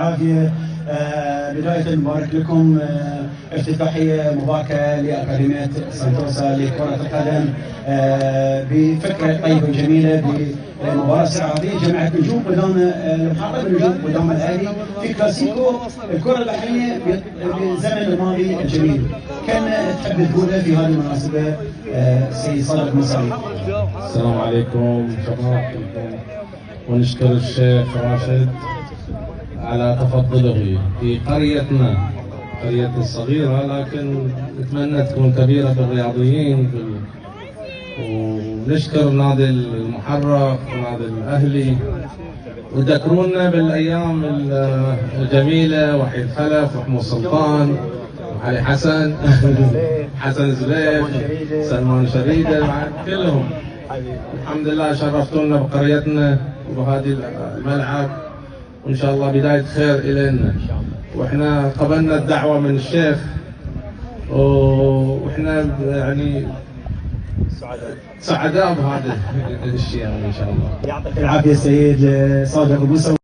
العافية. بداية مبارك لكم افتتاحية مباركة لأكاديمية سانتوسا لكرة القدم بفكرة طيبة وجميلة بمباراة استعراضية جمعت نجوم قدام المحافظة نجوم قدام الأهلي في كلاسيكو الكرة البحرية بالزمن الماضي الجميل. كان تحب تقوله في هذه المناسبة سيد صادق مصري؟ السلام عليكم شكرا، ونشكر الشيخ راشد على تفضله في قريتنا، قرية الصغيرة لكن نتمنى تكون كبيرة بالرياضيين ونشكر نادي المحرق ونادي الأهلي، وذكرونا بالأيام الجميلة، وحيد خلف وحمود سلطان وعلي حسن حسن زليف سلمان شريدة كلهم. الحمد لله شرفتونا بقريتنا وبهذه الملعب، وإن شاء الله بداية خير إلينا. وإحنا قبلنا الدعوة من الشيخ وإحنا يعني سعداء بهذا الشيء إن شاء الله. يعطيك العافية سيد صادق.